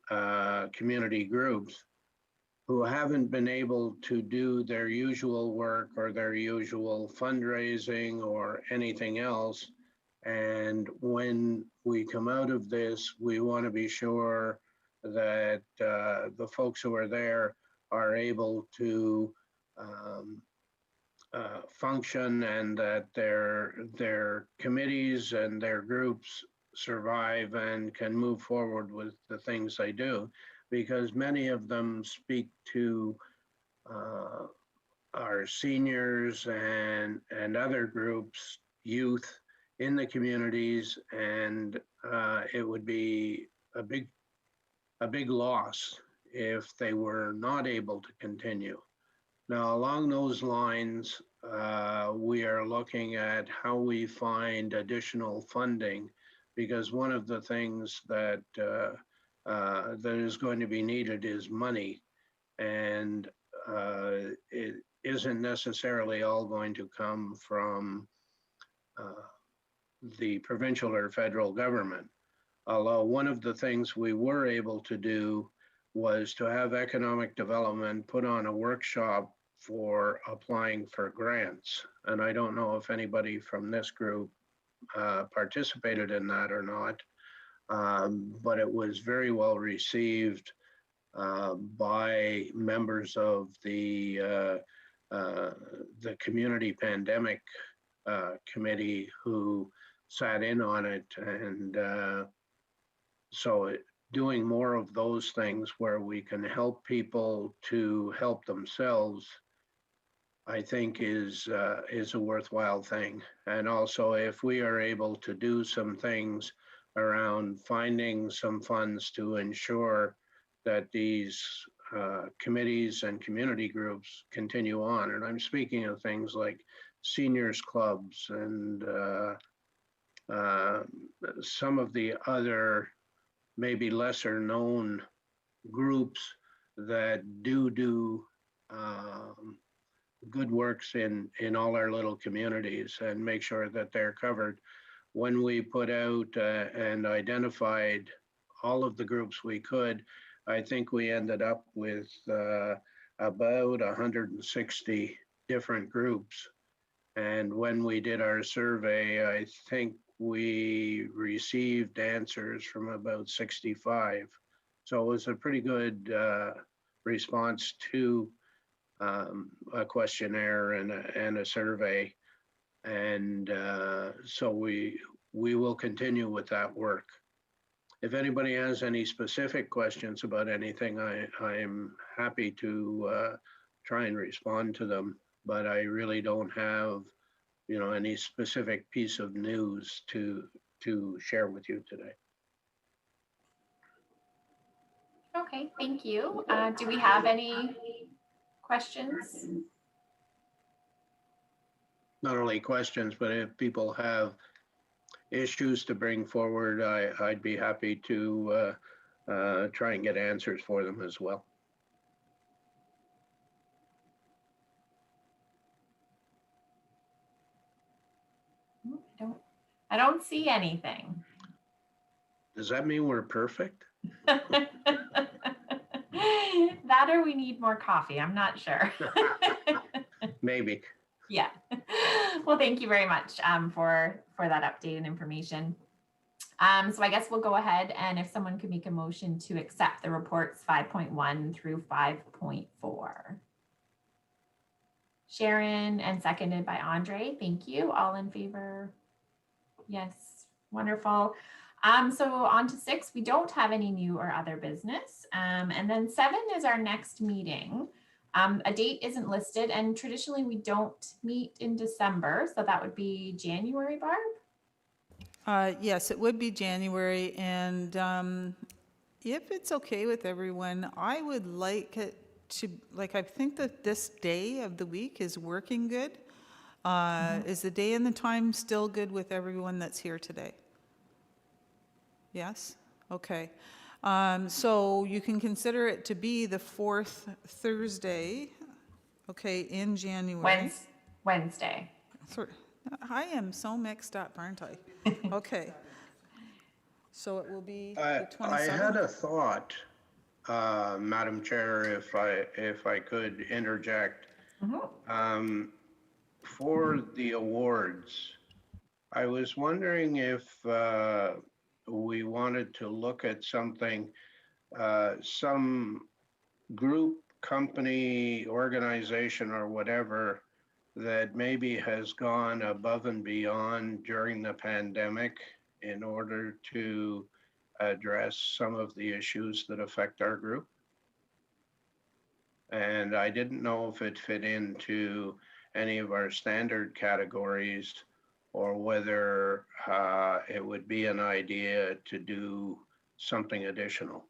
community groups who haven't been able to do their usual work or their usual fundraising or anything else. And when we come out of this, we want to be sure that the folks who are there are able to function, and that their committees and their groups survive and can move forward with the things they do, because many of them speak to our seniors and other groups, youth in the communities, and it would be a big loss if they were not able to continue. Now, along those lines, we are looking at how we find additional funding, because one of the things that that is going to be needed is money, and it isn't necessarily all going to come from the provincial or federal government. Although one of the things we were able to do was to have economic development put on a workshop for applying for grants. And I don't know if anybody from this group participated in that or not, but it was very well received by members of the community pandemic committee who sat in on it. And so doing more of those things where we can help people to help themselves, I think is a worthwhile thing. And also, if we are able to do some things around finding some funds to ensure that these committees and community groups continue on, and I'm speaking of things like seniors clubs and some of the other maybe lesser known groups that do good works in all our little communities, and make sure that they're covered. When we put out and identified all of the groups we could, I think we ended up with about 160 different groups. And when we did our survey, I think we received answers from about 65. So it was a pretty good response to a questionnaire and a survey. And so we will continue with that work. If anybody has any specific questions about anything, I'm happy to try and respond to them, but I really don't have, any specific piece of news to share with you today. Okay, thank you. Do we have any questions? Not only questions, but if people have issues to bring forward, I'd be happy to try and get answers for them as well. I don't see anything. Does that mean we're perfect? That or we need more coffee. I'm not sure. Maybe. Yeah. Well, thank you very much for that update and information. So I guess we'll go ahead, and if someone could make a motion to accept the reports 5.1 through 5.4. Sharon, and seconded by Andre. Thank you. All in favor? Yes. Wonderful. So on to 6, we don't have any new or other business. And then 7 is our next meeting. A date isn't listed, and traditionally we don't meet in December. So that would be January, Barb? Yes, it would be January, and if it's okay with everyone, I would like it to, I think that this day of the week is working good. Is the day and the time still good with everyone that's here today? Yes? Okay. So you can consider it to be the 4th Thursday, okay, in January. Wednesday. I am so mixed up, aren't I? Okay. So it will be the I 27th? had a thought, Madam Chair, if I could interject. For the awards, I was wondering if we wanted to look at something, some group, company, organization, or whatever that maybe has gone above and beyond during the pandemic in order to address some of the issues that affect our group. And I didn't know if it fit into any of our standard categories, or whether it would be an idea to do something additional.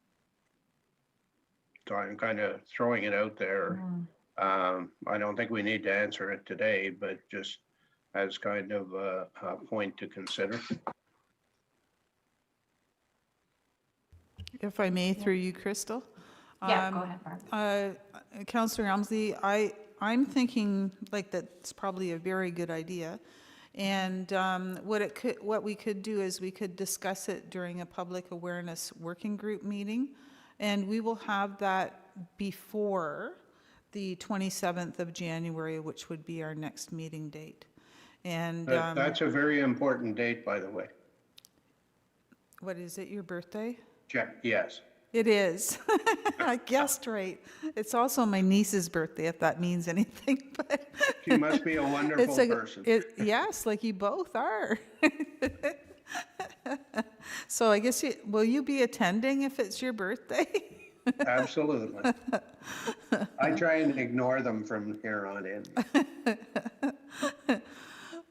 So I'm kind of throwing it out there. I don't think we need to answer it today, but just as kind of a point to consider. If I may, through you, Crystal. Yeah, go ahead, Barb. Councillor Elmsley, I'm thinking that's probably a very good idea. And what we could do is we could discuss it during a public awareness working group meeting, and we will have that before the 27th of January, which would be our next meeting date. And that's a very important date, by the way. What is it, your birthday? Yes. It is. I guessed right. It's also my niece's birthday, if that means anything. But She must be a wonderful person. Yes, like you both are. So I guess will you be attending if it's your birthday? Absolutely. I try and ignore them from here on in.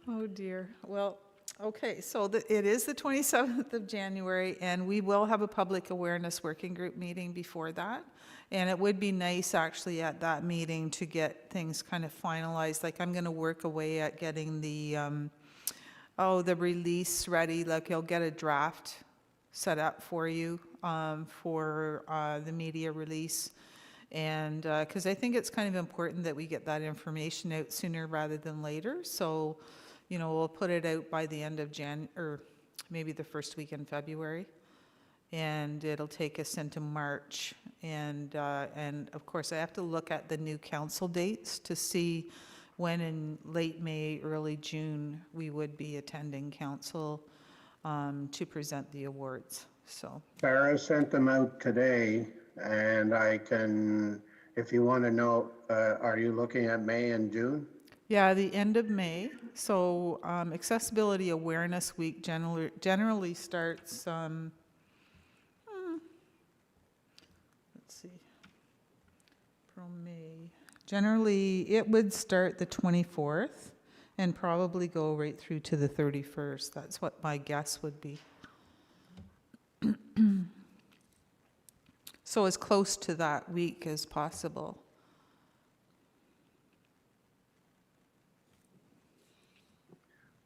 Oh dear. Well, okay, so it is the 27th of January, and we will have a public awareness working group meeting before that. And it would be nice actually at that meeting to get things kind of finalized. Like I'm going to work away at getting the release ready. Like I'll get a draft set up for you for the media release. And because I think it's kind of important that we get that information out sooner rather than later. So, you know, we'll put it out by the end of or maybe the first week in February. And it'll take us into March. And of course, I have to look at the new council dates to see when in late May, early June, we would be attending council to present the awards. So, Sarah sent them out today, and I can, if you want to know, are you looking at May and June? yeah, the end of May. So Accessibility Awareness Week generally starts, let's see, from May. Generally, it would start the 24th and probably go right through to the 31st. That's what my guess would be. So as close to that week as possible.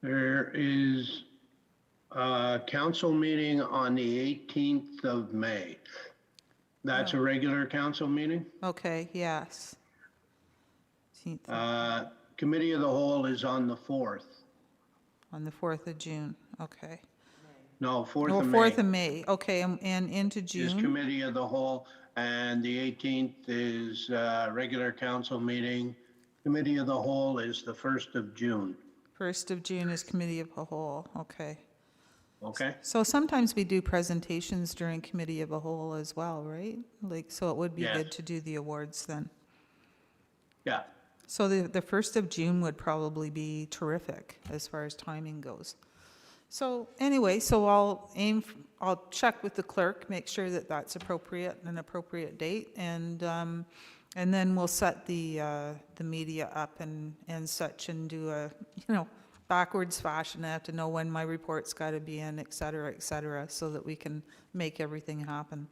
There is a council meeting on the 18th of May. That's a regular council meeting. Okay, yes. 18th Committee of the Whole is on the 4th. on the 4th of June, okay. No, 4th Oh, of May 4th of May, okay, and into is June. Committee of the Whole, and the 18th is regular council meeting. Committee of the Whole is the 1st of June. 1st of June is Committee of the Whole, okay. Okay? So sometimes we do presentations during Committee of the Whole as well, right? Like, so it would be Yes. good to do the awards then. Yeah. So the 1st of June would probably be terrific as far as timing goes. So anyway, so I'll check with the clerk, make sure that that's appropriate, an appropriate date, and then we'll set the media up and such and do a, backwards fashion. I have to know when my report's got to be in, et cetera, so that we can make everything happen.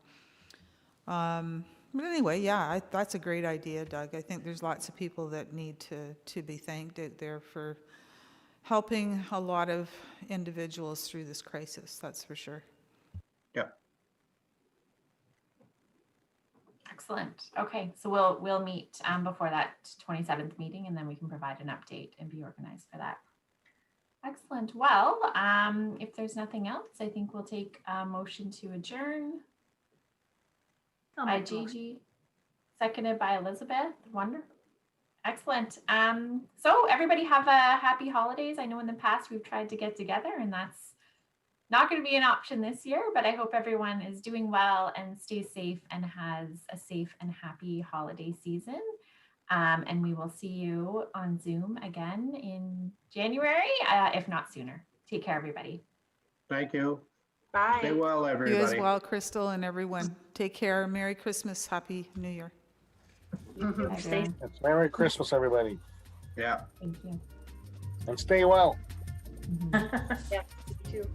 But anyway, yeah, that's a great idea, Doug. I think there's lots of people that need to be thanked out there for helping a lot of individuals through this crisis, that's for sure. Yeah. Excellent. Okay, so we'll meet before that 27th meeting, and then we can provide an update and be organized for that. Excellent. Well, if there's nothing else, I think we'll take a motion to adjourn. By Gigi, seconded by Elizabeth. Wonderful. Excellent. So everybody have a happy holidays. I know in the past we've tried to get together, and that's not going to be an option this year, but I hope everyone is doing well and stays safe and has a safe and happy holiday season. And we will see you on Zoom again in January, if not sooner. Take care, everybody. Thank you. Bye. Stay well, everybody. You as well, Crystal, and everyone. Take care. Merry Christmas. Happy New Year. Bye, everyone. Merry Christmas, everybody, Yeah. Thank you. and stay well. Mhm. Yeah, you too.